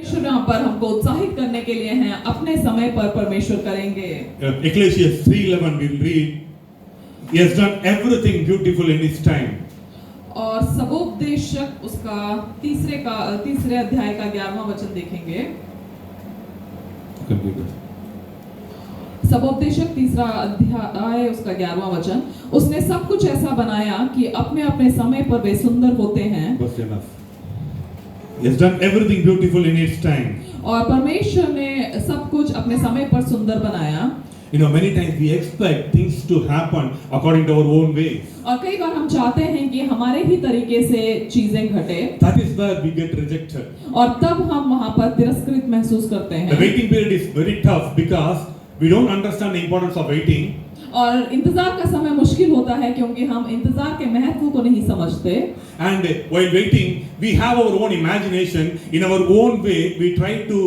परमेश्वर यहाँ पर हमको उत्साहित करने के लिए हैं, अपने समय पर परमेश्वर करेंगे। Ecclesiastes 3:11 we'll read, He has done everything beautiful in His time. और सबोपदेशक उसका तीसरे अध्याय का 11वां वचन देखेंगे। सबोपदेशक तीसरा अध्याय उसका 11वां वचन, उसने सब कुछ ऐसा बनाया कि अपने अपने समय पर वे सुंदर होते हैं। Bas enough. He has done everything beautiful in its time. और परमेश्वर ने सब कुछ अपने समय पर सुंदर बनाया। You know, many times we expect things to happen according to our own ways. और कई बार हम चाहते हैं कि हमारे ही तरीके से चीजें घटे, That is where we get rejected. और तब हम वहां पर तिरस्कृत महसूस करते The हैं। waiting period is very tough because we don't understand the importance of waiting. और इंतजार का समय मुश्किल होता है क्योंकि हम इंतजार के महत्व को नहीं समझते। And while waiting, we have our own imagination. In our own way, we try to,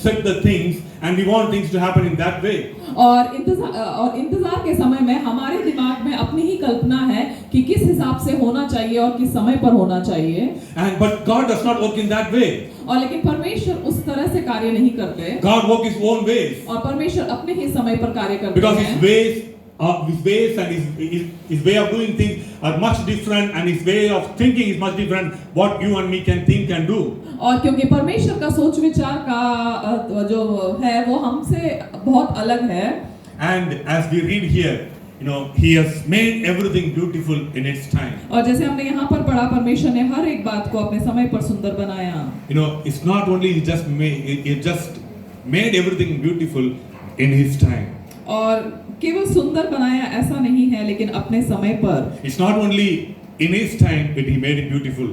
set the things, and we want things to happen in that way. और इंतजार के समय में हमारे दिमाग में अपनी ही कल्पना है कि किस हिसाब से होना चाहिए और किस समय पर होना चाहिए। But God does not work in that way. और लेकिन परमेश्वर उस तरह से कार्य नहीं करते। God works His own ways. और परमेश्वर अपने ही समय पर कार्य करते Because हैं। His ways and his way of doing things are much different, and His way of thinking is much different. What you and me can think and do. और क्योंकि परमेश्वर का सोच विचार का जो है वो हमसे बहुत अलग है। And as we read here, He has made everything beautiful in its time. और जैसे हमने यहाँ पर पढ़ा, परमेश्वर ने हर एक बात को अपने समय पर सुंदर बनाया। It's not only He just made everything beautiful in His time. और केवल सुंदर बनाया ऐसा नहीं है, लेकिन अपने समय पर। It's not only in His time that He made it beautiful.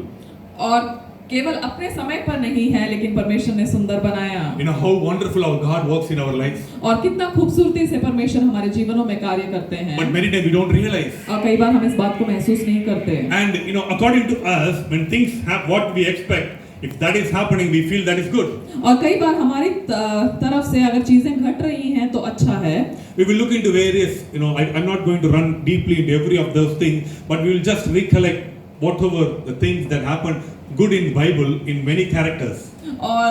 और केवल अपने समय पर नहीं है, लेकिन परमेश्वर ने सुंदर बनाया। How wonderful our God works in our lives. और कितना खूबसूरती से परमेश्वर हमारे जीवनों में कार्य करते हैं। But many times we don't realize. और कई बार हम इस बात को महसूस नहीं करते। And according to us, when things have what we expect, if that is happening, we feel that is good. और कई बार हमारी तरफ से अगर चीजें घट रही हैं तो अच्छा है। We will look into various, I'm not going to run deeply into every of those things, but we will just recollect whatever the things that happen good in Bible in many characters. और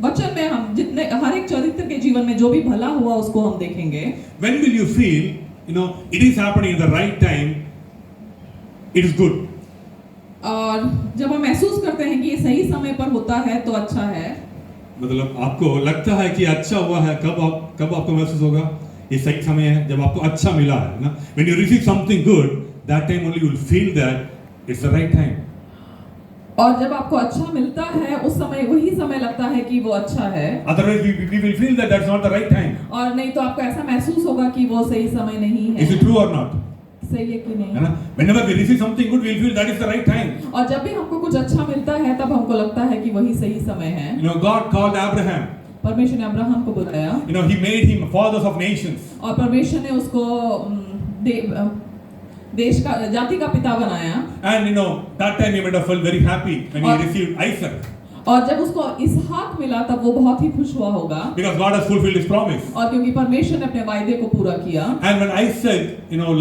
वचन में हम जितने हर एक चरित्र के जीवन में जो भी भला हुआ उसको हम देखेंगे। When will you feel, it is happening at the right time, it is good. और जब हम महसूस करते हैं कि ये सही समय पर होता है तो अच्छा है। मतलब आपको लगता है कि अच्छा हुआ है, कब आपको महसूस होगा ये सही समय है, जब आपको अच्छा मिला है ना। When you receive something good, that time only you will feel that it's the right time. और जब आपको अच्छा मिलता है उस समय वही समय लगता है कि वो अच्छा है। Otherwise we will feel that that's not the right time. और नहीं तो आपको ऐसा महसूस होगा कि वो सही समय नहीं है। Is it true or not? सही है कि नहीं? है ना? Whenever we receive something good, we will feel that is the right time. और जब भी हमको कुछ अच्छा मिलता है तब हमको लगता है कि वही सही समय है। God called Abraham. परमेश्वर ने अब्राहम को बुलाया। He made him fathers of nations. और परमेश्वर ने उसको देश का जाति का पिता बनाया। And that time he might have felt very happy when he received Isaac. और जब उसको इसहाक मिला तब वो बहुत ही खुश हुआ होगा। Because God has fulfilled His promise. और क्योंकि परमेश्वर ने अपने वायदे को पूरा किया। And when Isaac,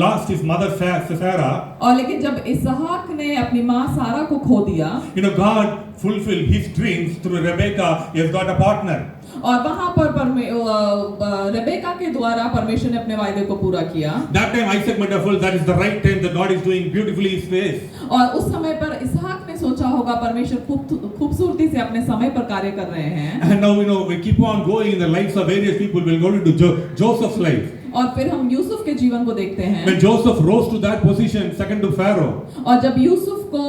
lost his mother Sarah. और लेकिन जब इसहाक ने अपनी माँ सारा को खो दिया, God fulfilled His dreams through Rebecca. He has got a partner. और वहाँ पर रेबेका के द्वारा परमेश्वर ने अपने वायदे को पूरा किया। That time Isaac might have felt that is the right time that God is doing beautifully His ways. और उस समय पर इसहाक ने सोचा होगा परमेश्वर खूबसूरती से अपने समय पर कार्य कर रहे हैं। And now we keep on going in the lives of various people. We'll go into Joseph's life. और फिर हम यूसुफ के जीवन को देखते हैं। When Joseph rose to that position, second to Pharaoh. और जब यूसुफ को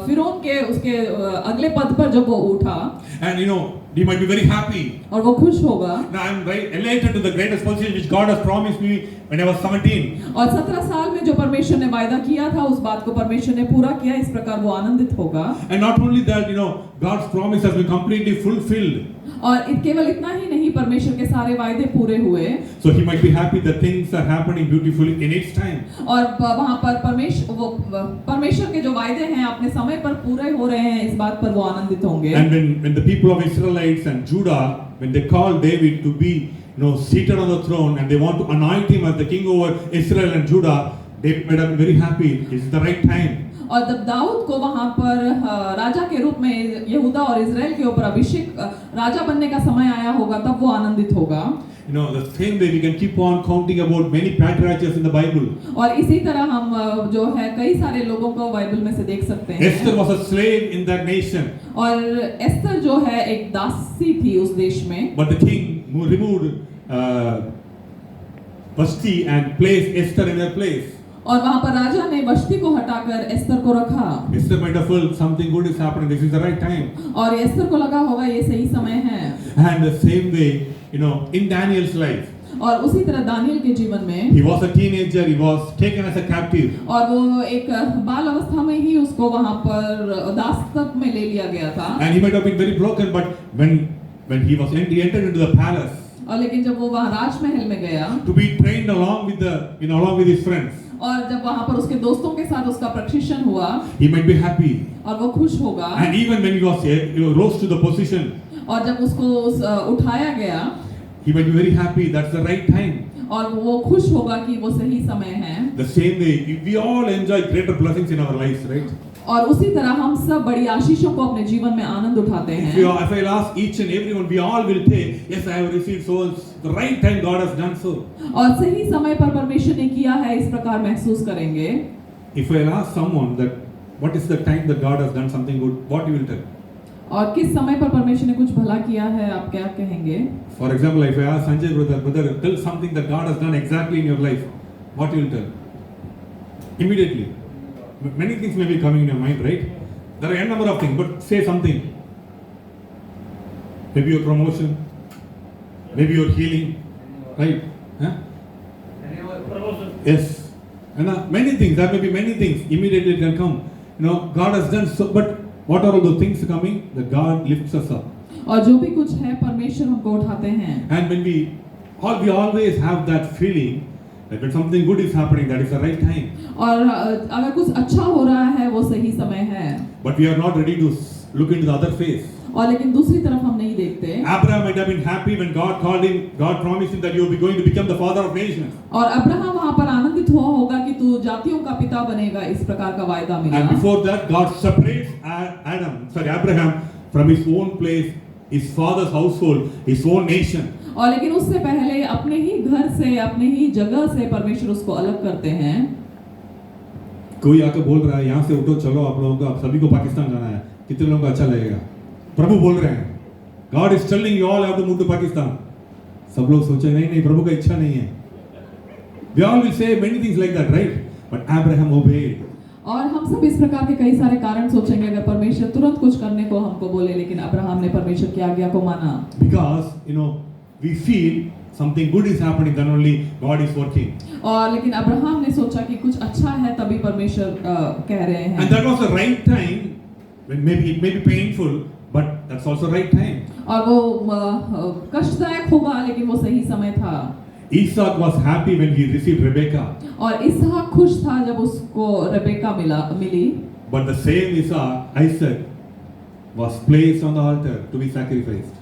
फिरौन के उसके अगले पद पर जब वो उठा, and he might be very happy. और वो खुश होगा। Now I am very elated to the greatest position which God has promised me when I was 17. और 17 साल में जो परमेश्वर ने वायदा किया था उस बात को परमेश्वर ने पूरा किया, इस प्रकार वो आनंदित होगा। And not only that, God's promise has been completely fulfilled. और केवल इतना ही नहीं, परमेश्वर के सारे वायदे पूरे हुए। So he might be happy that things are happening beautifully in its time. और वहाँ पर परमेश्वर के जो वायदे हैं अपने समय पर पूरे हो रहे हैं, इस बात पर वो आनंदित होंगे। And when the people of Israelites and Judah, when they called David to be seated on the throne and they want to anoint him as the king over Israel and Judah, they made him very happy. It's the right time. और जब दाऊद को वहां पर राजा के रूप में यहूदा और इजराइल के ऊपर अभिषेक राजा बनने का समय आया होगा, तब वो आनंदित होगा। You know, the same way we can keep on counting about many patriarchs in the Bible. और इसी तरह हम जो है कई सारे लोगों को बाइबल में से देख सकते हैं। Esther was a slave in that nation. और एस्तर जो है एक दासी थी उस देश में। But the king removed Vashti and placed Esther in her place. और वहां पर राजा ने वष्टी को हटाकर एस्तर को रखा। Esther might have felt something good is happening. This is the right time. और एस्तर को लगा होगा ये सही समय है। And the same way, you know, in Daniel's life, और उसी तरह दानियल के जीवन में he was a teenager. He was taken as a captive. और वो एक बाल अवस्था में ही उसको वहां पर दासत्व में ले लिया गया था। And he might have been very broken, but when he entered into the palace, और लेकिन जब वो वहां राजमहल में गया to be trained along with his friends, और जब वहां पर उसके दोस्तों के साथ उसका प्रशिक्षण हुआ, he might be happy. और वो खुश होगा। And even when he was rose to the position, और जब उसको उठाया गया, he might be very happy. That's the right time. और वो खुश होगा कि वो सही समय है। The same way, we all enjoy greater blessings in our lives, right? और उसी तरह हम सब बड़ी आशीषों को अपने जीवन में आनंद उठाते हैं। If I'll ask each and everyone, we all will say, yes, I have received so. The right time God has done so. और सही समय पर परमेश्वर ने किया है, इस प्रकार महसूस करेंगे। If I'll ask someone that what is the time that God has done something good, what you will tell? और किस समय पर परमेश्वर ने कुछ भला किया है, आप क्या कहेंगे? For example, if I ask Sanjay brother, tell something that God has done exactly in your life, what you will tell? Immediately. Many things may be coming in your mind, right? There are a number of things, but say something. Maybe your promotion, maybe your healing, right? Huh? Yes. And many things, there may be many things, immediately it can come. You know, God has done so, but what are all those things coming? That God lifts us up. और जो भी कुछ है परमेश्वर हमको उठाते हैं। And when we always have that feeling that when something good is happening, that is the right time. और अगर कुछ अच्छा हो रहा है वो सही समय है। But we are not ready to look into the other face. और लेकिन दूसरी तरफ हम नहीं देखते। Abraham might have been happy when God called him, God promised him that you will be going to become the father of nations. और Abraham वहां पर आनंदित हुआ होगा कि तू जातियों का पिता बनेगा, इस प्रकार का वायदा मिला। And before that, God separates Abraham from his own place, his father's household, his own nation. और लेकिन उससे पहले अपने ही घर से, अपने ही जगह से परमेश्वर उसको अलग करते हैं। कोई आकर बोल रहा है यहाँ से उठो चलो आप लोगों को, आप सभी को पाकिस्तान जाना है, कितने लोगों को अच्छा लगेगा? प्रभु बोल रहे हैं, God is telling you all have to move to Pakistan. सब लोग सोचे नहीं प्रभु का इच्छा नहीं है। We all will say many things like that, right? But Abraham obeyed. और हम सब इस प्रकार के कई सारे कारण सोचेंगे अगर परमेश्वर तुरंत कुछ करने को हमको बोले, लेकिन अब्राहम ने परमेश्वर की आज्ञा को माना। Because we feel something good is happening, then only God is working. और लेकिन अब्राहम ने सोचा कि कुछ अच्छा है तभी परमेश्वर कह रहे हैं। And that was the right time. When maybe it may be painful, but that's also right time. और वो कष्टदायक होगा लेकिन वो सही समय था। Isaac was happy when he received Rebekah. और इसहाक खुश था जब उसको रेबेका मिली। But the same Isaac was placed on the altar to be sacrificed.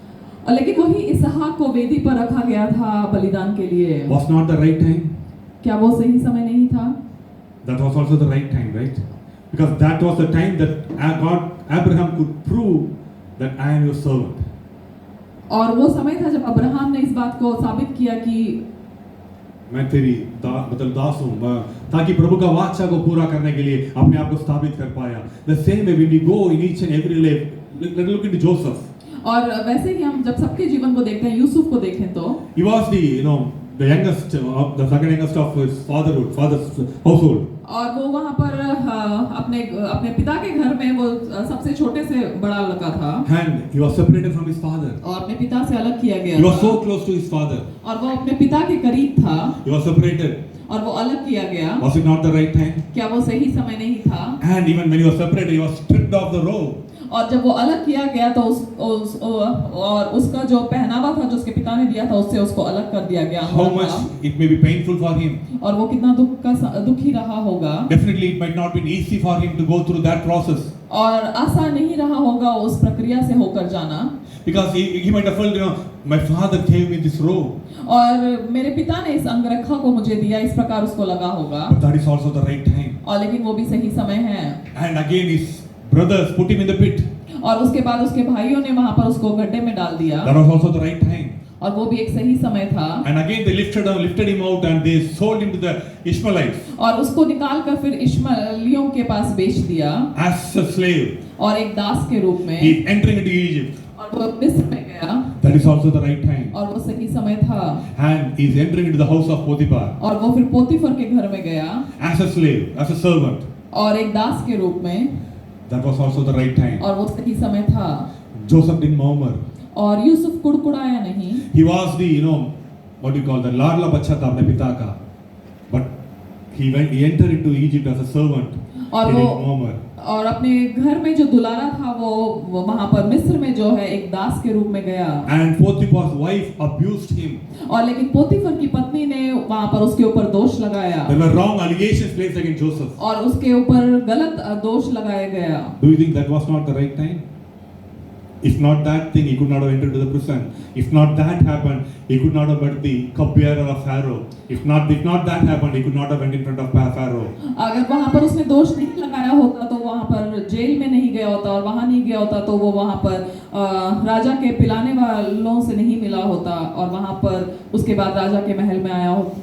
और लेकिन वही इसहाक को वेदी पर रखा गया था बलिदान के लिए। Was not the right time? क्या वो सही समय नहीं था? That was also the right time, right? Because that was the time that Abraham could prove that I am your servant. और वो समय था जब अब्राहम ने इस बात को साबित किया कि मैं तेरी दास हूँ, ताकि प्रभु का वाचा को पूरा करने के लिए अपने आप को स्थापित कर पाया। The same way when we go in each and every life, let's look into Joseph. और वैसे ही हम जब सबके जीवन को देखते हैं, यूसुफ को देखें तो he was the youngest, the second youngest of his father's household. और वो वहाँ पर अपने पिता के घर में वो सबसे छोटे से बड़ा लड़का था। And he was separated from his father. और अपने पिता से अलग किया गया। He was so close to his father. और वो अपने पिता के करीब था। He was separated. और वो अलग किया गया। Was it not the right time? क्या वो सही समय नहीं था? And even when he was separated, he was stripped off the robe. और जब वो अलग किया गया तो और उसका जो पहनावा था जो उसके पिता ने दिया था उससे उसको अलग कर दिया गया। How much it may be painful for him. और वो कितना दुखी रहा होगा। Definitely it might not be easy for him to go through that process. और आसान नहीं रहा होगा उस प्रक्रिया से होकर जाना। Because he might have felt, my father gave me this robe. और मेरे पिता ने इस अंगरखा को मुझे दिया, इस प्रकार उसको लगा होगा। But that is also the right time. और लेकिन वो भी सही समय है। And again his brothers put him in the pit. और उसके बाद उसके भाइयों ने वहां पर उसको गड्ढे में डाल दिया। That was also the right time. और वो भी एक सही समय था। And again they lifted him out and they sold him to the Ishmaelites. और उसको निकाल कर फिर इश्माएलियों के पास बेच दिया। As a slave. और एक दास के रूप में। He is entering into Egypt. और वो मिस्र में गया। That is also the right time. और वो सही समय था। And he is entering into the house of Potiphar. और वो फिर पोतीफर के घर में गया। As a slave, as a servant. और एक दास के रूप में। That was also the right time. और वो सही समय था। Joseph didn't murmur. और यूसुफ कुड़कुड़ाया नहीं। He was the, what do you call, the लाडला बच्चा था अपने पिता का. But he entered into Egypt as a servant. और He वो didn't murmur. और अपने घर में जो दुलारा था वो वहां पर मिस्र में जो है एक दास के रूप में गया। And Potiphar's wife abused him. और लेकिन पोतीफर की पत्नी ने वहां पर उसके ऊपर दोष लगाया। There were wrong allegations placed against Joseph. और उसके ऊपर गलत दोष लगाया गया। Do you think that was not the right time? If not that thing, he could not have entered into the prison. If not that happened, he could not have met the cupbearer of Pharaoh. If not that happened, he could not have went in front of Pharaoh. अगर वहां पर उसने दोष नहीं लगाया होता तो वहां पर जेल में नहीं गया होता, और वहां नहीं गया होता तो वो वहां पर राजा के पिलाने वालों से नहीं मिला होता, और वहां पर उसके बाद राजा के महल में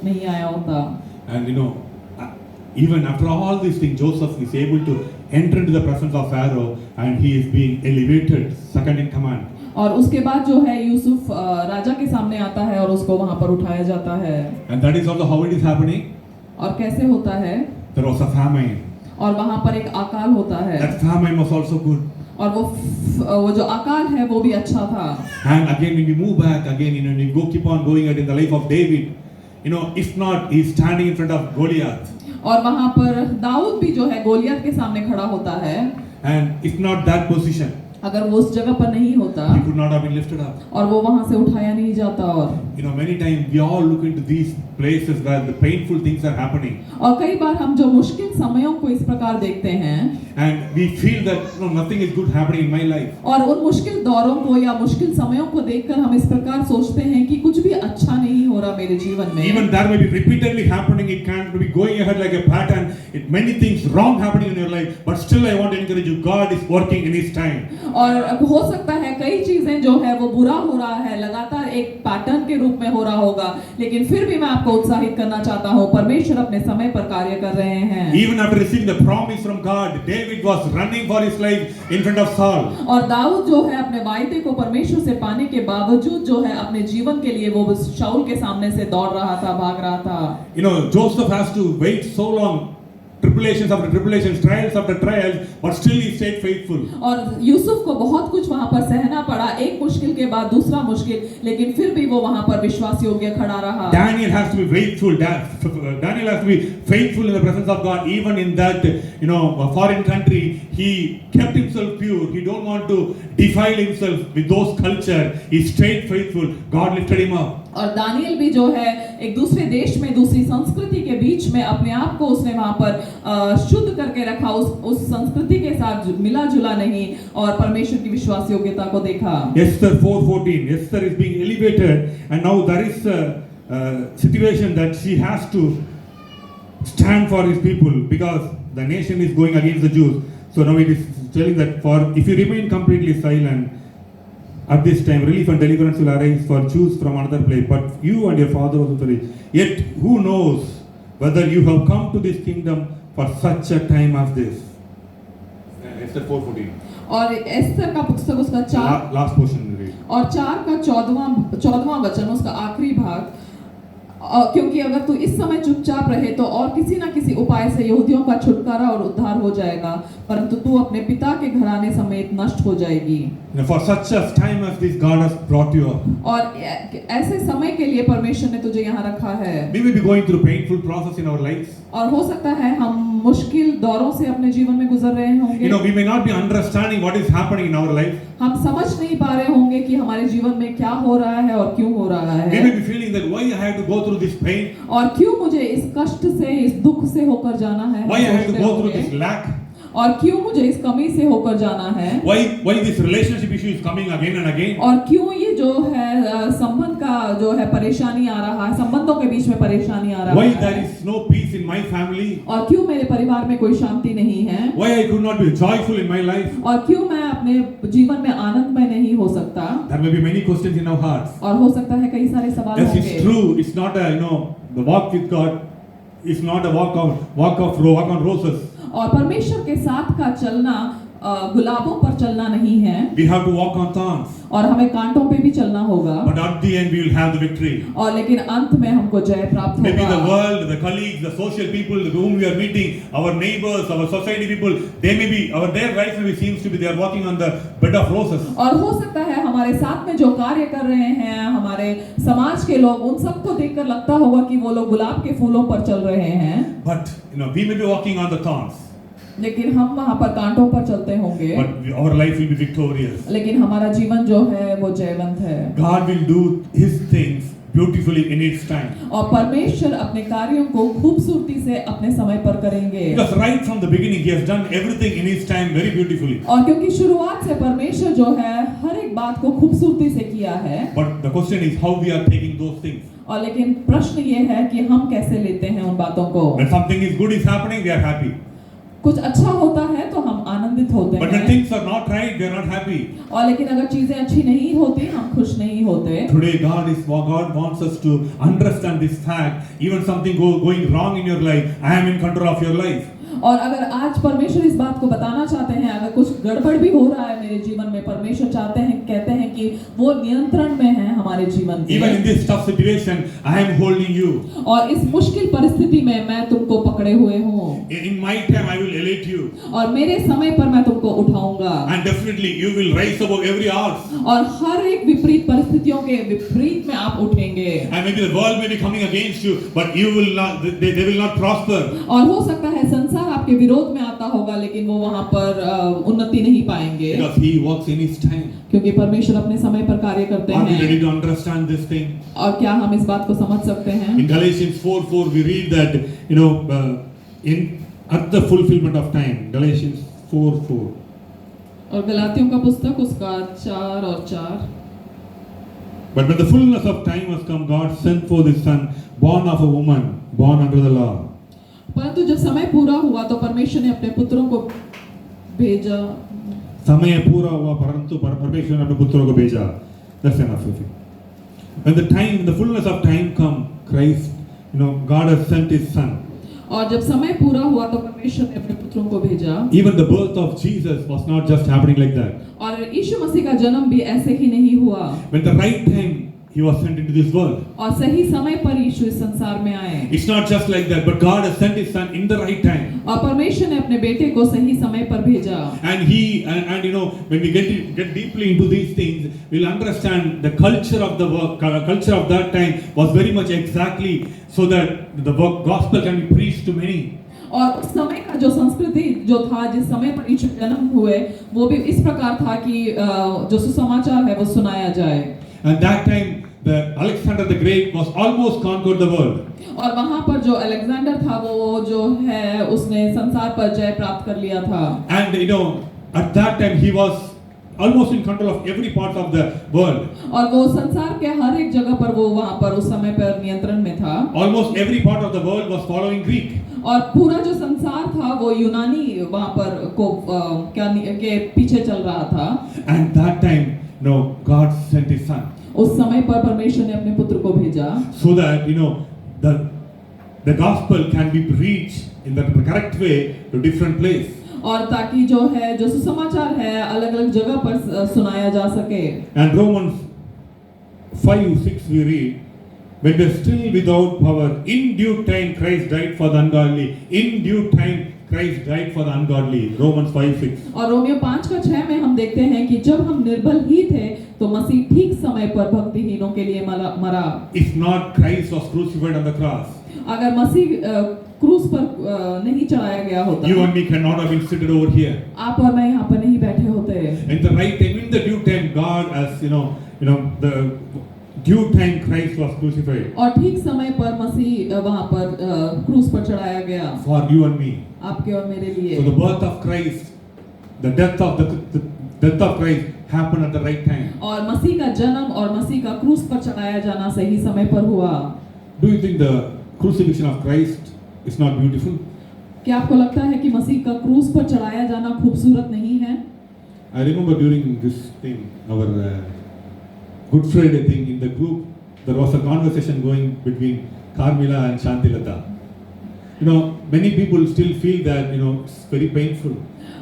नहीं आया होता। And even after all these things, Joseph is able to enter into the presence of Pharaoh and he is being elevated, second in command. और उसके बाद जो है यूसुफ राजा के सामने आता है और उसको वहां पर उठाया जाता है। And that is also how it is happening. और कैसे होता है? There was a famine. और वहां पर एक अकाल होता है। That famine was also good. और वो जो अकाल है वो भी अच्छा था। And again when we move back again, when we go keep on going in the life of David, if not, he is standing in front of Goliath. और वहां पर दाऊद भी जो है गोलियत के सामने खड़ा होता है। And if not that position, अगर वो उस जगह पर नहीं होता, he could not have been lifted up. और वो वहां से उठाया नहीं जाता। और many times we all look into these places where the painful things are happening. और कई बार हम जो मुश्किल समयों को इस प्रकार देखते हैं, and we feel that nothing is good happening in my life. और उन मुश्किल दौरों को या मुश्किल समयों को देखकर हम इस प्रकार सोचते हैं कि कुछ भी अच्छा नहीं हो रहा मेरे जीवन में। Even that may be repeatedly happening. It can't be going ahead like a pattern. Many things wrong happening in your life, but still I want to encourage you. God is working in His time. और हो सकता है कई चीजें जो है वो बुरा हो रहा है, लगातार एक पैटर्न के रूप में हो रहा होगा, लेकिन फिर भी मैं आपको उत्साहित करना चाहता हूँ, परमेश्वर अपने समय पर कार्य कर रहे हैं। Even after receiving the promise from God, David was running for his life in front of Saul. और दाऊद जो है अपने वायदे को परमेश्वर से पाने के बावजूद जो है अपने जीवन के लिए वो शाऊल के सामने से दौड़ रहा था, भाग रहा था। Joseph has to wait so long. Tribulations after tribulations, trials after trials, but still he stayed faithful. और यूसुफ को बहुत कुछ वहां पर सहना पड़ा, एक मुश्किल के बाद दूसरा मुश्किल, लेकिन फिर भी वो वहां पर विश्वास योग्य खड़ा रहा। Daniel has to be faithful. Daniel has to be faithful in the presence of God, even in that a foreign country. He kept himself pure. He don't want to defile himself with those culture. He stayed faithful. God lifted him up. और Daniel भी जो है एक दूसरे देश में दूसरी संस्कृति के बीच में अपने आप को उसने वहां पर शुद्ध करके रखा, उस संस्कृति के साथ मिला जुला नहीं, और परमेश्वर की विश्वास योग्यता को देखा। Esther 4:14. Esther is being elevated, and now there is a situation that she has to stand for his people because the nation is going against the Jews. So now it is telling that if you remain completely silent, at this time, relief and deliverance will arise for Jews from another place, but you and your father also perish. Yet who knows whether you have come to this kingdom for such a time as this? Esther 4:14. और एस्तर का पुस्तक उसका 4 last portion read. और 4 का 14वां वचन, उसका आखिरी भाग, क्योंकि अगर तू इस समय चुपचाप रहे तो और किसी न किसी उपाय से यहूदियों का छुटकारा और उद्धार हो जाएगा, परंतु तू अपने पिता के घराने समेत नष्ट हो जाएगी। For such a time as this, God has brought you up. और ऐसे समय के लिए परमेश्वर ने तुझे यहाँ रखा है। We may be going through painful process in our lives. और हो सकता है हम मुश्किल दौरों से अपने जीवन में गुजर रहे होंगे। We may not be understanding what is happening in our life. हम समझ नहीं पा रहे होंगे कि हमारे जीवन में क्या हो रहा है और क्यों हो रहा We है। may be feeling that why I have to go through this pain, और क्यों मुझे इस कष्ट से, इस दुख से होकर जाना है। why I have to सोचते go through होंगे। this lack, और क्यों मुझे इस कमी से होकर जाना है। why this relationship issue is coming again and again. और क्यों ये जो है संबंध का जो है परेशानी आ रहा है, संबंधों के बीच में परेशानी आ रहा Why है। there is no peace in my family. और क्यों मेरे परिवार में कोई शांति नहीं है। Why I could not be joyful in my life. और क्यों मैं अपने जीवन में आनंदमय नहीं हो सकता। There may be many questions in our hearts. और हो सकता है कई सारे सवाल Yes, होंगे। it's true. It's not a the walk with God. It's not a walk on roses. और परमेश्वर के साथ का चलना गुलाबों पर चलना नहीं है। We have to walk on thorns. और हमें कांटों पे भी चलना होगा। But at the end, we will have the victory. और लेकिन अंत में हमको जय प्राप्त Maybe the होगा। world, the colleagues, the social people whom we are meeting, our neighbors, our society people, they may be, their life maybe seems to be, they are walking on the bed of roses. और हो सकता है हमारे साथ में जो कार्य कर रहे हैं, हमारे समाज के लोग, उन सबको देखकर लगता होगा कि वो लोग गुलाब के फूलों पर चल रहे हैं। But we may be walking on the thorns. लेकिन हम वहाँ पर कांटों पर चलते होंगे। But our life will be victorious. लेकिन हमारा जीवन जो है वो जयवंत है। God will do His things beautifully in its time. और परमेश्वर अपने कार्यों को खूबसूरती से अपने समय पर करेंगे। Because right from the beginning, He has done everything in His time very beautifully. और क्योंकि शुरुआत से परमेश्वर जो है हर एक बात को खूबसूरती से किया है। But the question is how we are taking those things. और लेकिन प्रश्न ये है कि हम कैसे लेते हैं उन बातों को। When something is good is happening, we are happy. कुछ अच्छा होता है तो हम आनंदित होते But when हैं। things are not right, we are not happy. और लेकिन अगर चीजें अच्छी नहीं होती, हम खुश नहीं होते। Today, God wants us to understand this fact. Even something going wrong in your life, I am in control of your life. और अगर आज परमेश्वर इस बात को बताना चाहते हैं, अगर कुछ गड़बड़ भी हो रहा है मेरे जीवन में, परमेश्वर चाहते हैं, कहते हैं कि वो नियंत्रण में है हमारे जीवन के। Even in this tough situation, I am holding you. और इस मुश्किल परिस्थिति में मैं तुमको पकड़े हुए हूँ। In my time, I will elevate you. और मेरे समय पर मैं तुमको उठाऊंगा। And definitely, you will rise above every odds. और हर एक विपरीत परिस्थितियों के विपरीत में आप उठेंगे। And maybe the world may be coming against you, but you will not. They will not prosper. और हो सकता है संसार आपके विरोध में आता होगा, लेकिन वो वहाँ पर उन्नति नहीं पाएंगे। Because He works in His time. क्योंकि परमेश्वर अपने समय पर कार्य करते Are we हैं। ready to understand this thing? और क्या हम इस बात को समझ सकते हैं? In Galatians 4:4, we read that at the fulfillment of time. Galatians 4:4. और गलातियों का पुस्तक उसका 4 और 4। But when the fullness of time was come, God sent forth His Son, born of a woman, born under the law. परंतु जब समय पूरा हुआ तो परमेश्वर ने अपने पुत्रों को भेजा। समय पूरा हुआ परंतु परमेश्वर ने अपने पुत्रों को भेजा। That's enough of it. When the fullness of time come, Christ, God has sent His Son. और जब समय पूरा हुआ तो परमेश्वर ने अपने पुत्रों को भेजा। Even the birth of Jesus was not just happening like that. और यीशु मसीह का जन्म भी ऐसे ही नहीं हुआ। When the right time He was sent into this world. और सही समय पर यीशु इस संसार में आए। It's not just like that, but God has sent His Son in the right time. और परमेश्वर ने अपने बेटे को सही समय पर भेजा। And when we get deeply into these things, we'll understand the culture of culture of that time was very much exactly so that the gospel can be preached to many. और उस समय का जो संस्कृति जो था, जिस समय पर यीशु जन्म हुए, वो भी इस प्रकार था कि जो सुसमाचार है वो सुनाया जाए। And that time, Alexander the Great was almost conquered the world. और वहाँ पर जो अलेक्जेंडर था वो जो है उसने संसार पर जय प्राप्त कर लिया था। And at that time he was almost in control of every part of the world. और वो संसार के हर एक जगह पर वो वहाँ पर उस समय पर नियंत्रण में था। Almost every part of the world was following Greek. और पूरा जो संसार था वो यूनानी वहाँ पर के पीछे चल रहा था। And that time, God sent His Son. उस समय पर परमेश्वर ने अपने पुत्र को भेजा। So that the gospel can be preached in the correct way to different place. और ताकि जो सुसमाचार है अलग-अलग जगह पर सुनाया जा सके। And Romans 5:6 we read, when we are still without power, in due time Christ died for the ungodly. In due time Christ died for the ungodly. Romans 5:6. और रोमियो 5:6 में हम देखते हैं कि जब हम निर्बल ही थे तो मसीह ठीक समय पर भक्तिहीनों के लिए मरा। If not Christ was crucified on the cross, अगर मसीह क्रूस पर नहीं चढ़ाया गया होता, you and me cannot have been seated over here. आप और मैं यहाँ पर नहीं बैठे होते। In the right time, in the due time, God, as you know, the due time Christ was crucified और ठीक समय पर मसीह वहाँ पर क्रूस पर चढ़ाया गया for you and me. आपके और मेरे लिए। So the birth of Christ, the death of Christ happened at the right time. और मसीह का जन्म और मसीह का क्रूस पर चढ़ाया जाना सही समय पर हुआ। Do you think the crucifixion of Christ is not beautiful? क्या आपको लगता है कि मसीह का क्रूस पर चढ़ाया जाना खूबसूरत नहीं है? I remember during this thing, our Good Friday thing in the group, there was a conversation going between Carmela and Shantilata. Many people still feel that it's very painful.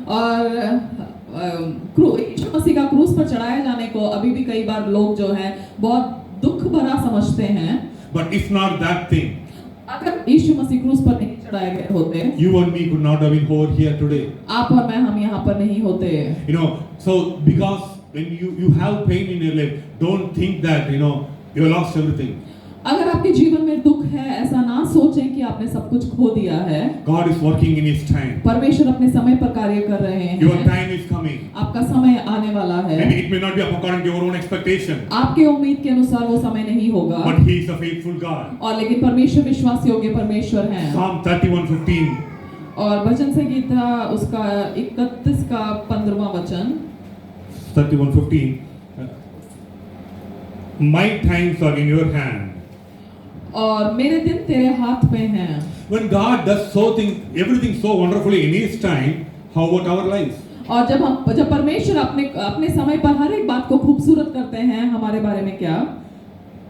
और यीशु मसीह का क्रूस पर चढ़ाया जाने को अभी भी कई बार लोग जो है बहुत दुख भरा समझते हैं। But if not that thing, अगर यीशु मसीह क्रूस पर नहीं चढ़ाए गए होते, you and me could not have been over here today. आप और मैं हम यहाँ पर नहीं होते। So because when you have pain in your life, don't think that you lost everything. अगर आपके जीवन में दुख है, ऐसा ना सोचें कि आपने सब कुछ खो दिया है। God is working in His time. परमेश्वर अपने समय पर कार्य कर रहे हैं। Your time is coming. आपका समय आने वाला है। Maybe it may not be according to your own expectation. आपके उम्मीद के अनुसार वो समय नहीं होगा। But He is a faithful God. और लेकिन परमेश्वर विश्वास योग्य परमेश्वर हैं। Psalm 31:15. और वचन संहिता उसका 31 का 15वां वचन। 31:15. My times are in your hand. और मेरे दिन तेरे हाथ में हैं। When God does everything so wonderfully in His time, how about our lives? और जब परमेश्वर अपने समय पर हर एक बात को खूबसूरत करते हैं, हमारे बारे में क्या?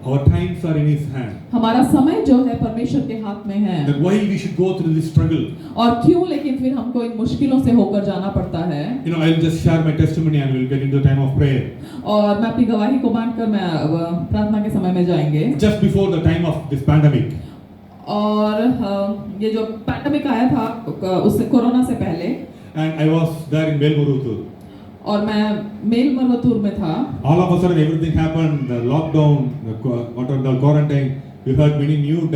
Our times are in His hand. हमारा समय जो है परमेश्वर के हाथ में है। Then why we should go through this struggle? और क्यों लेकिन फिर हमको इन मुश्किलों से होकर जाना पड़ता है? I'll just share my testimony and we'll get into the time of prayer. और मैं अपनी गवाही को बांटकर मैं प्रार्थना के समय में जाएंगे। Just before the time of this pandemic. और ये जो पैंडेमिक आया था उससे कोरोना से पहले। And I was there in Belmuruthu. और मैं मेलमरुवतूर में था। All of a sudden everything happened, the lockdown, the quarantine, we heard many new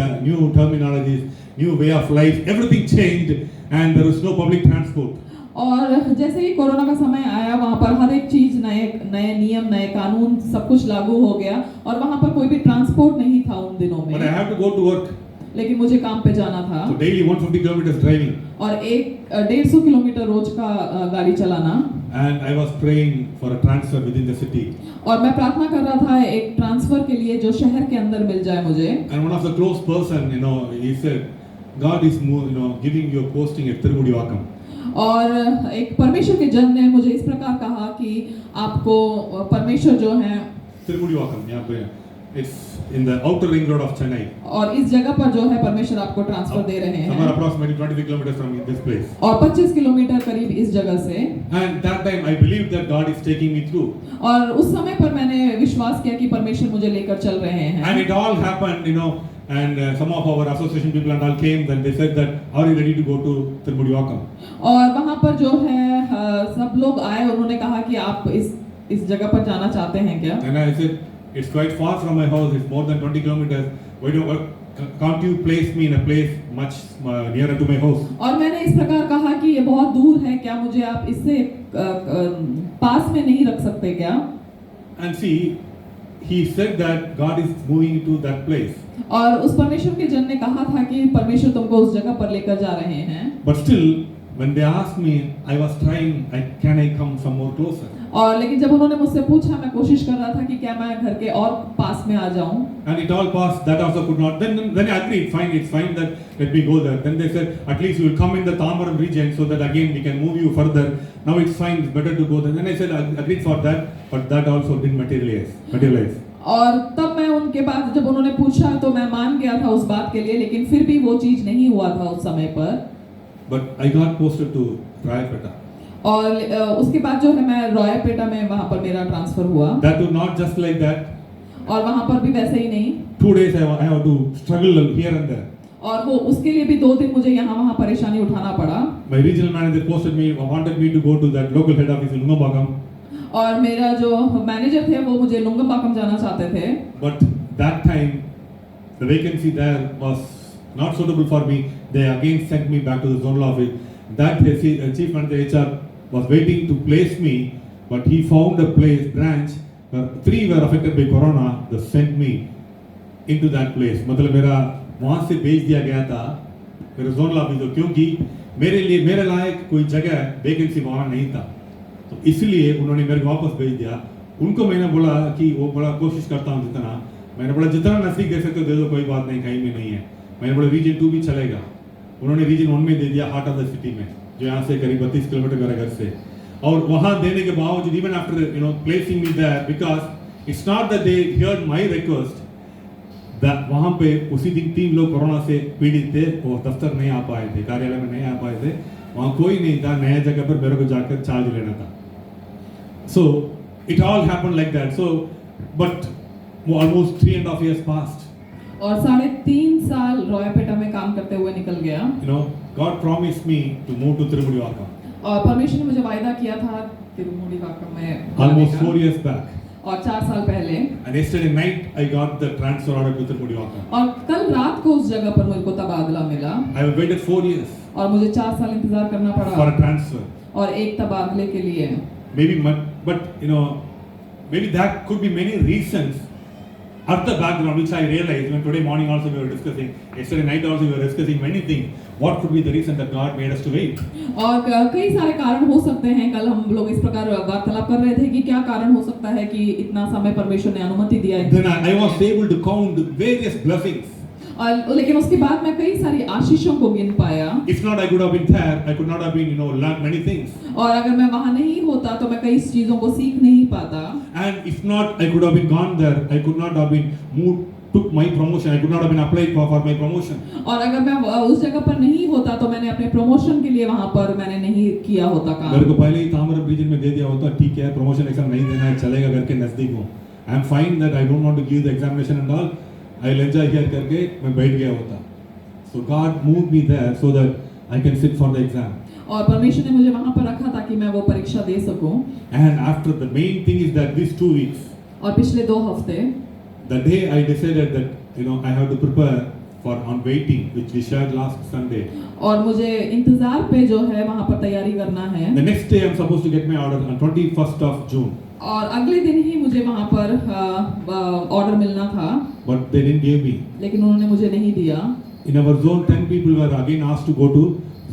terminologies, new way of life, everything changed and there was no public transport. और जैसे ही corona का समय आया वहाँ पर हर एक चीज नए नियम, नए कानून सब कुछ लागू हो गया और वहाँ पर कोई भी ट्रांसपोर्ट नहीं था उन दिनों में। But I have to go to work. लेकिन मुझे काम पे जाना था। So daily 150 kilometers driving. और 150 किलोमीटर रोज का गाड़ी चलाना। And I was praying for a transfer within the city. और मैं प्रार्थना कर रहा था एक ट्रांसफर के लिए जो शहर के अंदर मिल जाए मुझे। And one of the close person, he said, God is giving you a posting at Tirumudivakam. और एक परमेश्वर के जन ने मुझे इस प्रकार कहा कि आपको परमेश्वर जो है Tirumudivakam, यहाँ पे it's in the outer ring road of Chennai. और इस जगह पर जो है परमेश्वर आपको ट्रांसफर दे रहे हैं। Somewhere approximately 23 kilometers from this place. और 25 किलोमीटर करीब इस जगह से। And that time I believed that God is taking me through. और उस समय पर मैंने विश्वास किया कि परमेश्वर मुझे लेकर चल रहे हैं। And it all happened, and some of our association people and all came, then they said that, are you ready to go to Tirumudivakam? और वहाँ पर जो है सब लोग आए, उन्होंने कहा कि आप इस जगह पर जाना चाहते हैं क्या? And I said, it's quite far from my house, it's more than 20 kilometers. Can't you place me in a place much nearer to my house? और मैंने इस प्रकार कहा कि ये बहुत दूर है, क्या मुझे आप इससे पास में नहीं रख सकते क्या? And see, he said that God is moving to that place. और उस परमेश्वर के जन ने कहा था कि परमेश्वर तुमको उस जगह पर लेकर जा रहे हैं। But still, when they asked me, I was trying, can I come some more closer? और लेकिन जब उन्होंने मुझसे पूछा, मैं कोशिश कर रहा था कि क्या मैं घर के और पास में आ जाऊं। And it all passed. That also could not. Then I agreed. Fine, it's fine that let me go there. Then they said, at least you will come in the Tamaram region, so that again we can move you further. Now it's fine. It's better to go there. Then I said, I agreed for that, but that also didn't materialize. और तब मैं उनके बाद जब उन्होंने पूछा तो मैं मान गया था उस बात के लिए, लेकिन फिर भी वो चीज नहीं हुआ था उस समय पर। But I got posted to Rayapeta. और उसके बाद जो है मैं रायपेटा में वहाँ पर मेरा ट्रांसफर हुआ। That was not just like that. और वहाँ पर भी वैसे ही नहीं। 2 days I have to struggle here and there. और वो उसके लिए भी 2 दिन मुझे यहाँ वहाँ परेशानी उठाना पड़ा। My regional manager posted me, wanted me to go to that local head office in Nungambakam. और मेरा जो मैनेजर थे वो मुझे नुंगम्बाकम जाना चाहते थे। But that time, the vacancy there was not suitable for me. They again sent me back to the zonal office. That chief manager HR was waiting to place me, but he found a branch where 3 were affected by corona. They sent me into that place. मतलब मेरा वहाँ से भेज दिया गया था मेरे zonal office को, क्योंकि मेरे लायक कोई जगह वैकेंसी वहाँ नहीं था, तो इसलिए उन्होंने मेरे को वापस भेज दिया। उनको मैंने बोला कि वो बड़ा कोशिश करता हूँ जितना, मैंने बोला जितना नजदीक दे सकते हो दे दो, कोई बात नहीं, कहीं में नहीं है। मैंने बोला रीजन 2 भी चलेगा। उन्होंने रीजन 1 में दे दिया, हार्ट ऑफ द सिटी में, जो यहाँ से करीब 32 किलोमीटर मेरे घर से। और वहाँ देने के बावजूद even after placing me there, because it's not that they heard my request, that वहाँ पे उसी दिन 3 लोग कोरोना से पीड़ित थे, वो दफ्तर नहीं आ पाए थे, कार्यालय में नहीं आ पाए थे, वहाँ कोई नहीं था, नया जगह पर मेरे को जाकर चार्ज लेना था। So it all happened like that. So, but almost 3.5 years passed. और 3.5 साल रॉयपेटा में काम करते हुए निकल गया। God promised me to move to Tirumudivakkam. और परमेश्वर ने मुझे वायदा किया था तिरुमुडिवाक्कम में Almost 4 years back. और 4 साल पहले। And yesterday night I got the transfer order to Tirumudivakkam. और कल रात को उस जगह पर मुझको तबादला मिला। I have waited 4 years. और मुझे 4 साल इंतजार करना पड़ा। For a transfer. और एक तबादले के लिए। Maybe, but maybe that could be many reasons at the background, which I realized when today morning also we were discussing, yesterday night also we were discussing many things. What could be the reason that God made us to wait? और कई सारे कारण हो सकते हैं। कल हम लोग इस प्रकार वार्तालाप कर रहे थे कि क्या कारण हो सकता है कि इतना समय परमेश्वर ने अनुमति दिया है। Then I was able to count various blessings. और लेकिन उसके बाद मैं कई सारी आशीषों को गिन पाया। If not, I could have been there. I could not have been, learned many things. और अगर मैं वहाँ नहीं होता तो मैं कई चीजों को सीख नहीं पाता। And if not, I could have been gone there. I could not have been moved, took my promotion. I could not have been applied for my promotion. और अगर मैं उस जगह पर नहीं होता तो मैंने अपने प्रमोशन के लिए वहाँ पर मैंने नहीं किया होता काम। मेरे को पहले ही ताम्रम रीजन में दे दिया होता, ठीक है, प्रमोशन एग्जाम नहीं देना है, चलेगा, घर के नजदीक हूँ। I am fine that I don't want to give the examination and all. I'll enjoy here करके मैं बैठ गया होता। So God moved me there so that I can sit for the exam. और परमेश्वर ने मुझे वहाँ पर रखा ताकि मैं वो परीक्षा दे सकूं। And after the main thing is that these 2 weeks. और पिछले 2 हफ्ते। The day I decided that I have to prepare for on waiting, which we shared last Sunday. और मुझे इंतजार पे जो है वहाँ पर तैयारी करना है। The next day I'm supposed to get my order on 21st of June. और अगले दिन ही मुझे वहाँ पर ऑर्डर मिलना था। But they didn't give me. लेकिन उन्होंने मुझे नहीं दिया। In our zone, 10 people were again asked to go to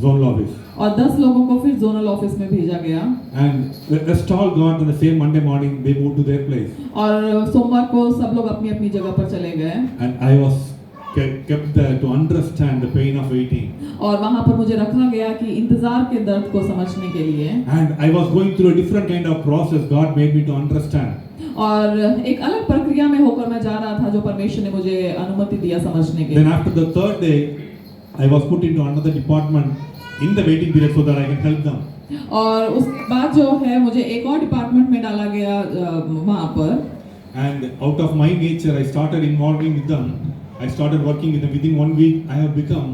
zonal office. और 10 लोगों को फिर जोनल ऑफिस में भेजा गया। And the rest all gone on the same Monday morning. They moved to their place. और सोमवार को सब लोग अपनी अपनी जगह पर चले गए। And I was kept there to understand the pain of waiting. और वहाँ पर मुझे रखा गया कि इंतजार के दर्द को समझने के लिए। And I was going through a different kind of process. God made me to understand. और एक अलग प्रक्रिया में होकर मैं जा रहा था जो परमेश्वर ने मुझे अनुमति दिया समझने के। Then after the 3rd day, I was put into another department in the waiting period so that I can help them. और उसके बाद जो है मुझे एक और डिपार्टमेंट में डाला गया वहाँ पर। And out of my nature, I started involving with them. I started working with them. Within 1 week, I have become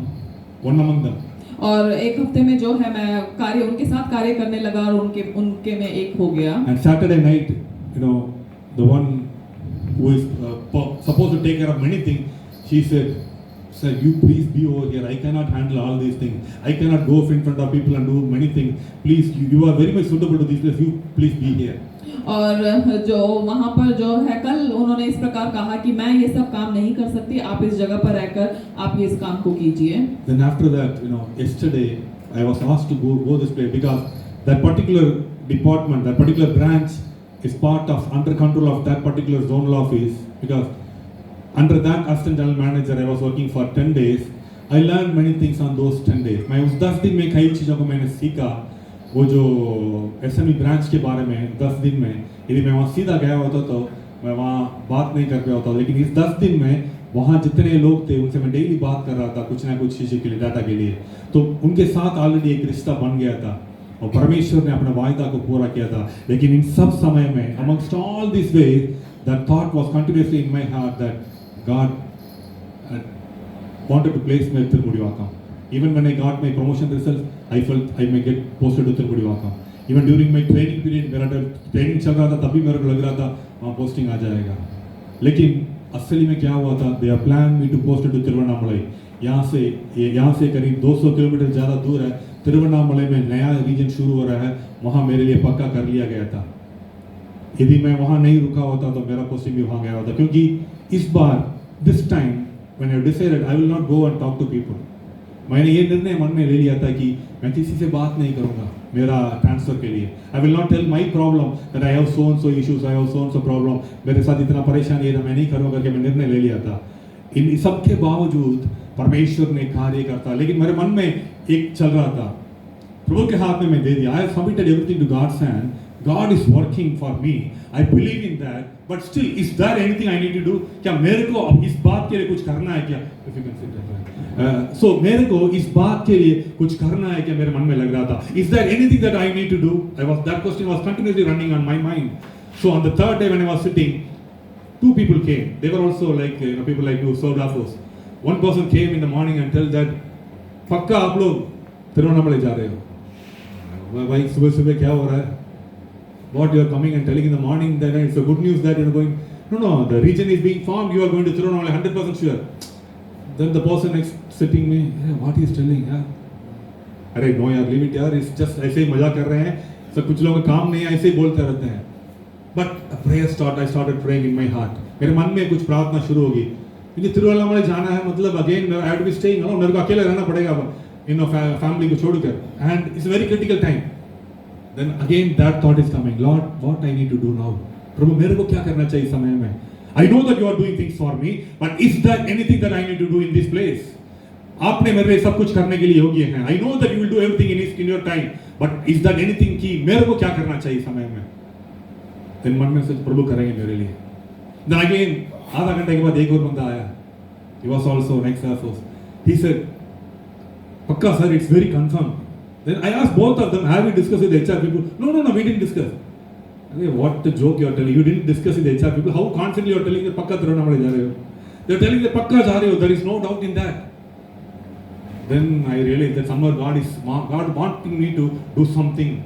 one among them. और एक हफ्ते में जो है मैं उनके साथ कार्य करने लगा और उनके में एक हो गया। And Saturday night, the one who is supposed to take care of many things, she said, "Sir, you please be over here. I cannot handle all these things. I cannot go in front of people and do many things. Please, you are very much suitable to this place. You please be here." और जो वहाँ पर जो है कल उन्होंने इस प्रकार कहा कि मैं ये सब काम नहीं कर सकती, आप इस जगह पर रहकर आप ये इस काम को कीजिए। Then after that, yesterday I was asked to go this place because that particular department, that particular branch is part of under control of that particular zonal office, because under that assistant general manager I was working for 10 days. I learned many things on those 10 days. मैं उस 10 दिन में कई चीज़ों को मैंने सीखा। वो जो SME ब्रांच के बारे में 10 दिन में, यदि मैं वहाँ सीधा गया होता तो मैं वहाँ बात नहीं कर पाया होता, लेकिन इस 10 दिन में वहाँ जितने लोग थे उनसे मैं डेली बात कर रहा था कुछ ना कुछ चीज़ के लिए, डाटा के लिए, तो उनके साथ ऑलरेडी एक रिश्ता बन गया था और परमेश्वर ने अपने वायदा को पूरा किया था। लेकिन इन सब समय में amongst all these ways, that thought was continuously in my heart that God wanted to place me at Tirumudivakkam. Even when I got my promotion results, I felt I may get posted to Tirumudivakkam. Even during my training period, मेरा training चल रहा था, तभी मेरे को लग रहा था वहाँ पोस्टिंग आ जाएगा. लेकिन असली में क्या हुआ था? They have planned me to post to Tiruvannamalai. यहाँ से करीब 200 किलोमीटर ज़्यादा दूर है. तिरुवन्नामलाई में नया रीजन शुरू हो रहा है, वहाँ मेरे लिए पक्का कर लिया गया था. यदि मैं वहाँ नहीं रुका होता तो मेरा पोस्टिंग भी वहाँ गया होता, क्योंकि इस बार this time when I decided I will not go and talk to people. मैंने ये निर्णय मन में ले लिया था कि मैं किसी से बात नहीं करूँगा मेरा ट्रांसफर के लिए. I will not tell my problem that I have so and so issues, I have so and so problem. मेरे साथ इतना परेशानी है, मैं नहीं करूँगा करके मैं निर्णय ले लिया था. इन सब के बावजूद परमेश्वर ने कार्य करता, लेकिन मेरे मन में एक चल रहा था, प्रभु के हाथ में मैं दे दिया. I have submitted everything to God's hand. God is working for me. I believe in that. But still, is there anything I need to do? क्या मेरे को अब इस बात के लिए कुछ करना है क्या? If you can sit there. So मेरे को इस बात के लिए कुछ करना है क्या? मेरे मन में लग रहा था. Is there anything that I need to do? That question was continuously running on my mind. So on the third day when I was sitting, two people came. They were also like people like you, served our force. One person came in the morning and told that, पक्का आप लोग तिरुवन्नामलाई जा रहे हो? भाई सुबह सुबह क्या हो रहा है? What you are coming and telling in the morning, then it's a good news that you are going. No, the region is being formed. You are going to Tirunelveli, 100% sure. Then the person next sitting me, what he is telling? अरे no यार, leave it यार. It's just ऐसे ही मजा कर रहे हैं. सब कुछ लोगों का काम नहीं है, ऐसे ही बोलते रहते हैं. But a prayer started. I started praying in my heart. मेरे मन में कुछ प्रार्थना शुरू होगी. मुझे तिरुवन्नामलाई जाना है, मतलब again I have to be staying alone. मेरे को अकेले रहना पड़ेगा, family को छोड़कर. And it's a very critical time. Then again that thought is coming. Lord, what I need to do now? प्रभु मेरे को क्या करना चाहिए समय में? I know that you are doing things for me, but is there anything that I need to do in this place? आपने मेरे लिए सब कुछ करने के लिए योग्य हैं. I know that you will do everything in your time, but is there anything कि मेरे को क्या करना चाहिए समय में? Then मन में सोच प्रभु करेंगे मेरे लिए. Then again आधा घंटे के बाद एक और बंदा आया. He was also next Air Force. He said, पक्का sir, it's very confirmed. Then I asked both of them, have you discussed with the HR people? No, we didn't discuss. What the joke you are telling? You didn't discuss with the HR people. How confidently you are telling that pakka Tirunelveli जा रहे हो? They are telling that pakka जा रहे हो. There is no doubt in that. Then I realized that somehow God wanting me to do something.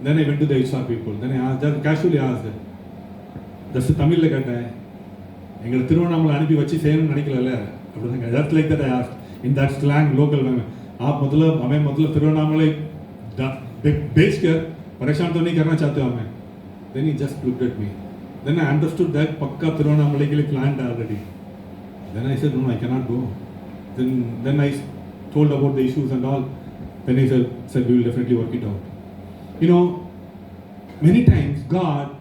Then I went to the HR people. Then I just casually asked them. Just Tamil ले कहता है, angle Tiruvannamalai अनिपी वच्ची Sen ननिकल ले. Just like that I asked in that slang local में. आप मतलब हमें मतलब तिरुवन्नामलाई बेच कर परेशान तो नहीं करना चाहते हो हमें. Then he just looked at me. Then I understood that पक्का तिरुवन्नामलाई के लिए planned already. Then I said no, I cannot go. Then I told about the issues and all. Then he said we will definitely work it out. Many times God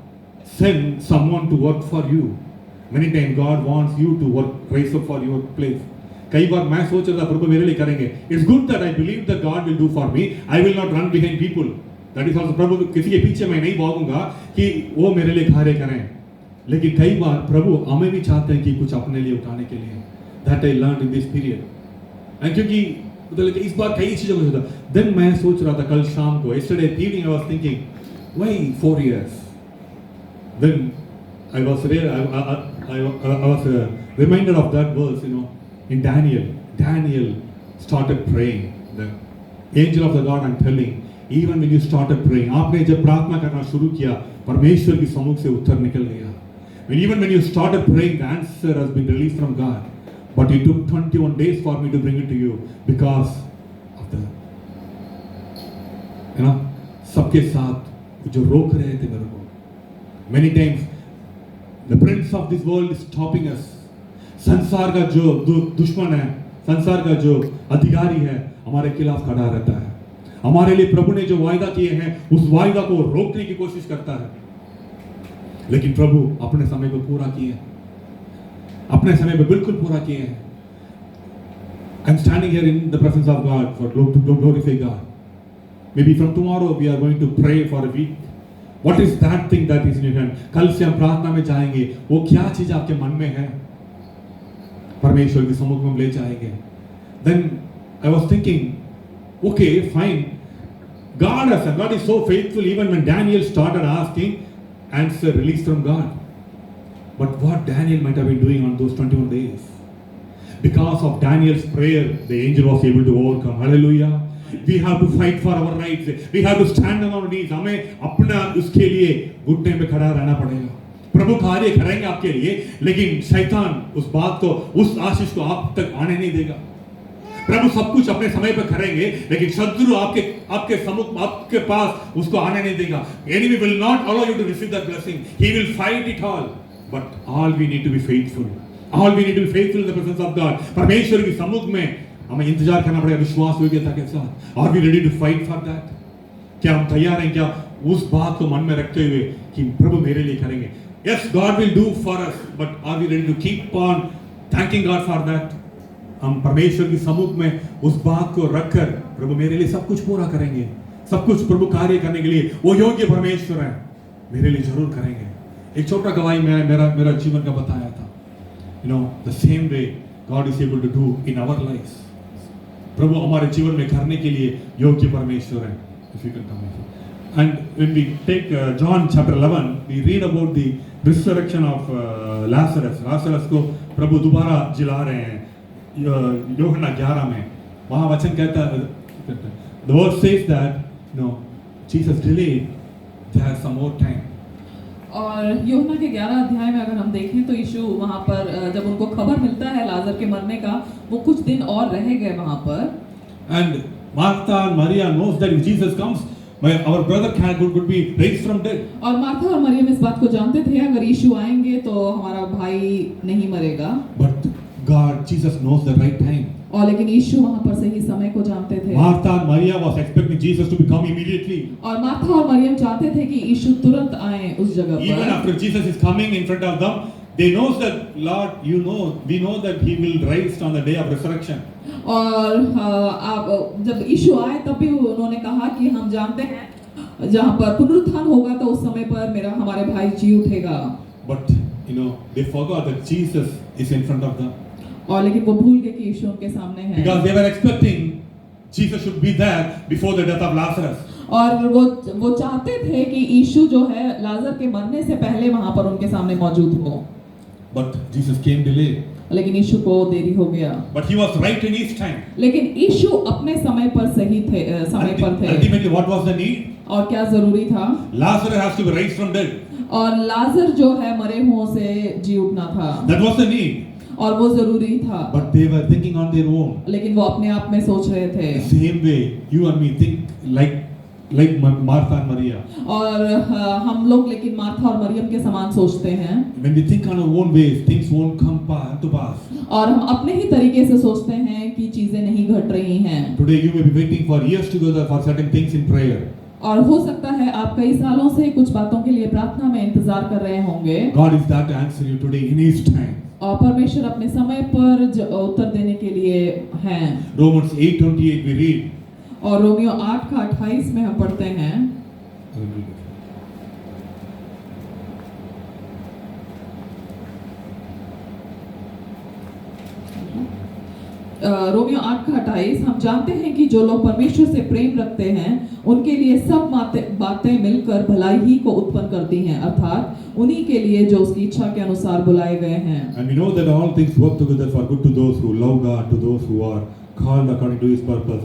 sends someone to work for you. Many times God wants you to work, rise up for your place. कई बार मैं सोच रहा था प्रभु मेरे लिए करेंगे. It's good that I believe that God will do for me. I will not run behind people. That is also प्रभु किसी के पीछे मैं नहीं भागूंगा कि वो मेरे लिए कार्य करें. लेकिन कई बार प्रभु हमें भी चाहते हैं कि कुछ अपने लिए उठाने के लिए. That I learned in this period. And क्योंकि मतलब इस बार कई चीजों में होता. Then मैं सोच रहा था कल शाम को. Yesterday evening I was thinking, why 4 years? Then I was reminded of that verse, in Daniel started praying. The angel of the God and telling, even when you started praying, आपने जब प्रार्थना करना शुरू किया, परमेश्वर की सम्मुख से उत्तर निकल गया. Even when you started praying, the answer has been released from God. But it took 21 days for me to bring it to you because of the, सबके साथ जो रोक रहे थे मेरे को. Many times, the prince of this world is stopping us. संसार का जो दुश्मन है, संसार का जो अधिकारी है, हमारे खिलाफ खड़ा रहता है. हमारे लिए प्रभु ने जो वायदा किए हैं, उस वायदा को रोकने की कोशिश करता है. लेकिन प्रभु अपने समय को पूरा किए, अपने समय पे बिल्कुल पूरा किए हैं. I'm standing here in the presence of God to glorify God. Maybe from tomorrow we are going to pray for a week. What is that thing that is in your hand? कल से हम प्रार्थना में जाएंगे. वो क्या चीज आपके मन में है, परमेश्वर के सम्मुख में हम ले जाएंगे. Then I was thinking, okay, fine. God is so faithful. Even when Daniel started asking, answer released from God. But what Daniel might have been doing on those 21 days? because of Daniel's prayer, the angel was able to overcome. Hallelujah. We have to fight for our rights. We have to stand on our knees. हमें अपना उसके लिए घुटने पे खड़ा रहना पड़ेगा. प्रभु कार्य करेंगे आपके लिए, लेकिन शैतान उस बात को, उस आशीष को आप तक आने नहीं देगा. प्रभु सब कुछ अपने समय पर करेंगे, लेकिन शत्रु आपके सम्मुख, आपके पास उसको आने नहीं देगा. Enemy will not allow you to receive that blessing. He will fight it all. But all we need to be faithful. All we need to be faithful in the presence of God. परमेश्वर के सम्मुख में हमें इंतजार करना पड़ेगा विश्वास योग्यता के साथ. Are we ready to fight for that? क्या हम तैयार हैं क्या उस बात को मन में रखते हुए कि प्रभु मेरे लिए करेंगे? Yes, God will do for us, but are we ready to keep on thanking God for that? हम परमेश्वर की सम्मुख में उस बात को रखकर प्रभु मेरे लिए सब कुछ पूरा करेंगे, सब कुछ प्रभु कार्य करने के लिए वो योग्य परमेश्वर है, मेरे लिए जरूर करेंगे. एक छोटा गवाही मेरा जीवन का बताया था. The same way God is able to do in our lives. प्रभु हमारे जीवन में करने के लिए योग्य परमेश्वर है. If you can come here. And when we take John chapter 11, we read about the resurrection of Lazarus. Lazarus को प्रभु दोबारा जिला रहे हैं. यूहन्ना 11 में वहाँ वचन कहता है, the word says that Jesus delayed there some more time. और यूहन्ना के 11 अध्याय में अगर हम देखें तो यीशु वहाँ पर जब उनको खबर मिलता है लाजर के मरने का, वो कुछ दिन और रह गए वहाँ पर. And Martha and Maria knows that if Jesus comes, our brother could be raised from dead. और मार्था और मरियम इस बात को जानते थे, अगर यीशु आएंगे तो हमारा भाई नहीं मरेगा. But God, Jesus knows the right time. और लेकिन यीशु वहाँ पर सही समय को जानते थे. Martha and Maria was expecting Jesus to come immediately. और मार्था और मरियम चाहते थे कि यीशु तुरंत आए उस जगह पर. Even after Jesus is coming in front of them, they knows that Lord, we know that He will rise on the day of resurrection. और आप जब यीशु आए तब भी उन्होंने कहा कि हम जानते हैं जहाँ पर पुनरुत्थान होगा तो उस समय पर हमारे भाई जी उठेगा. But they forgot that Jesus is in front of them. और लेकिन वो भूल गए कि यीशु उनके सामने है. Because they were expecting Jesus should be there before the death of Lazarus. और वो चाहते थे कि यीशु जो है लाजर के मरने से पहले वहाँ पर उनके सामने मौजूद हो. But Jesus came delayed. लेकिन यीशु को देरी हो गया. But he was right in his time. लेकिन यीशु अपने समय पर सही थे, समय पर थे. Ultimately, what was the need? और क्या जरूरी था? Lazarus has to be raised from dead. और लाजर जो है मरे हुओं से जी उठना था. That was the need. और वो जरूरी था. But they were thinking on their own. लेकिन वो अपने आप में सोच रहे थे. Same way, you and me think like Martha and Maria. और हम लोग लेकिन मार्था और मरियम के समान सोचते हैं. When we think on our own ways, things won't come to pass. और हम अपने ही तरीके से सोचते हैं कि चीजें नहीं घट रही हैं. Today you may be waiting for years together for certain things in prayer. और हो सकता है आप कई सालों से कुछ बातों के लिए प्रार्थना में इंतजार कर रहे होंगे. God is there to answer you today in His time. और परमेश्वर अपने समय पर उत्तर देने के लिए हैं. Romans 8:28 we read. और रोमियो 8 का 28 में हम पढ़ते हैं. रोमियो 8 का 28, हम जानते हैं कि जो लोग परमेश्वर से प्रेम रखते हैं उनके लिए सब बातें मिलकर भलाई ही को उत्पन्न करती हैं, अर्थात उन्हीं के लिए जो उसकी इच्छा के अनुसार बुलाए गए हैं. And we know that all things work together for good to those who love God, to those who are called according to His purpose.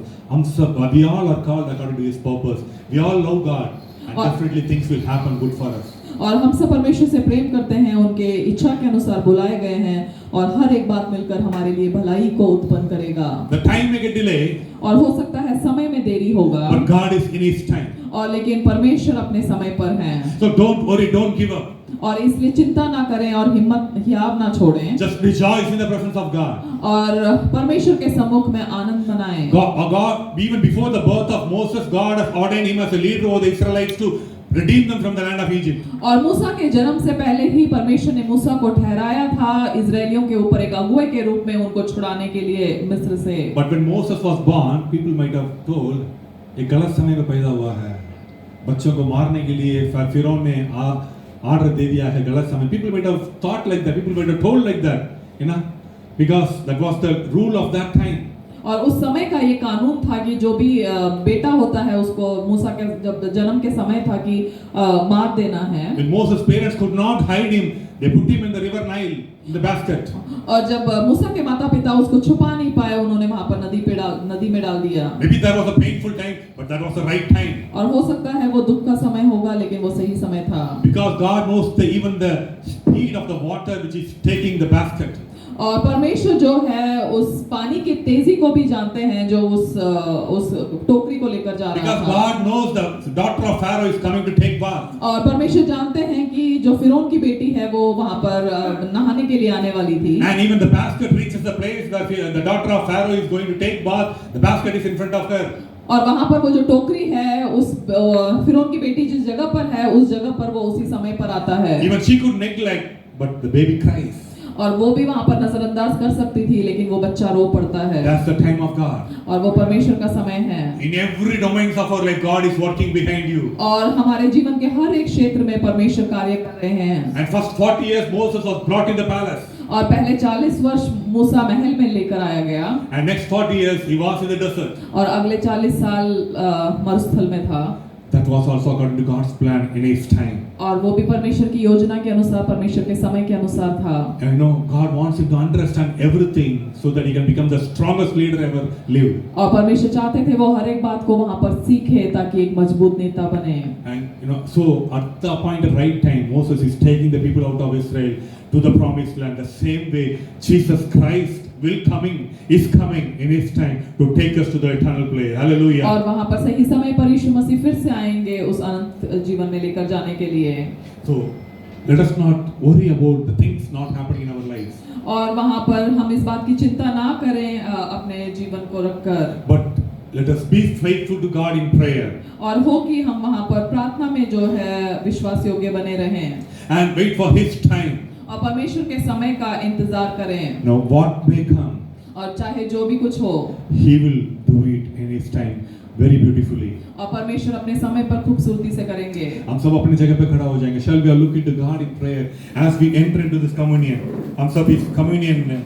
We all are called according to His purpose. We all love God, and definitely things will happen good for us. और हम सब परमेश्वर से प्रेम करते हैं, उनके इच्छा के अनुसार बुलाए गए हैं, और हर एक बात मिलकर हमारे लिए भलाई को उत्पन्न करेगा. The time may get delayed, और हो सकता है समय में देरी होगा, but God is in His time. और लेकिन परमेश्वर अपने समय पर है. So don't worry, don't give up. और इसलिए चिंता ना करें और हियाव ना छोड़ें. Just rejoice in the presence of God. और परमेश्वर के सम्मुख में आनंद मनाएं. God, even before the birth of Moses, God has ordained him as a leader over the Israelites to redeem them from the land of Egypt. और मूसा के जन्म से पहले ही परमेश्वर ने मूसा को ठहराया था इजरायलियों के ऊपर एक अगुवे के रूप में उनको छुड़ाने के लिए मिस्र से. But when Moses was born, people might have told, एक गलत समय में पैदा हुआ है, बच्चों को मारने के लिए फिरौन ने ऑर्डर दे दिया है गलत समय. People might have thought like that. People might have told like that, because that was the rule of that time. और उस समय का ये कानून था कि जो भी बेटा होता है उसको मूसा के जब जन्म के समय था कि मार देना है. When Moses' parents could not hide him They put him in the river Nile in the basket. और जब मूसा के माता पिता उसको छुपा नहीं पाए, उन्होंने वहां पर नदी में डाल दिया। Maybe that was a painful time, but that was the right time. और हो सकता है वो दुख का समय होगा, लेकिन वो सही समय था। Because God knows even the speed of the water which is taking the basket. और परमेश्वर जो है उस पानी की तेजी को भी जानते हैं जो उस टोकरी को लेकर जा रहा Because था। God knows the daughter of Pharaoh is coming to take bath. और परमेश्वर जानते हैं कि जो फिरौन की बेटी है वो वहां पर नहाने के लिए आने वाली थी। And even the basket reaches the place that the daughter of Pharaoh is going to take bath. The basket is in front of her. और वहां पर वो जो टोकरी है उस फिरौन की बेटी जिस जगह पर है उस जगह पर वो उसी समय पर आता है। Even she could neglect, but the baby cries. और वो भी वहां पर नजरअंदाज कर सकती थी, लेकिन वो बच्चा रो पड़ता है। That's the time of God. और वो परमेश्वर का समय है। In every domains of our life, God is working behind you. और हमारे जीवन के हर एक क्षेत्र में परमेश्वर कार्य कर रहे हैं। And first 40 years Moses was brought in the palace. और पहले 40 वर्ष मूसा महल में लेकर आया गया। And next 40 years he was in the desert. और अगले 40 साल मरुस्थल में था। That was also according to God's plan in His time. और वो भी परमेश्वर की योजना के अनुसार, परमेश्वर के समय के अनुसार था। And you know, God wants him to understand everything so that he can become the strongest leader ever lived. और परमेश्वर चाहते थे वो हर एक बात को वहां पर सीखे ताकि एक मजबूत नेता बने। And you know, so at the appointed right time, Moses is taking the people out of Israel to the promised land. The same way, Jesus Christ is coming in His time to take us to the eternal place. Hallelujah. और वहां पर सही समय पर यीशु मसीह फिर से आएंगे उस अनंत जीवन में लेकर जाने के लिए। So let us not worry about the things not happening in our lives. और वहां पर हम इस बात की चिंता ना करें अपने जीवन को रखकर। But let us be faithful to God in prayer. और हो कि हम वहां पर प्रार्थना में जो है विश्वास योग्य बने रहें। And wait for His time. और परमेश्वर के समय का इंतजार करें। Now what may come, और चाहे जो भी कुछ हो, He will do it in His time very beautifully. और परमेश्वर अपने समय पर खूबसूरती से करेंगे। हम सब अपनी जगह पे खड़ा हो जाएंगे। Shall we look into God in prayer as we enter into this communion? हम सब इस communion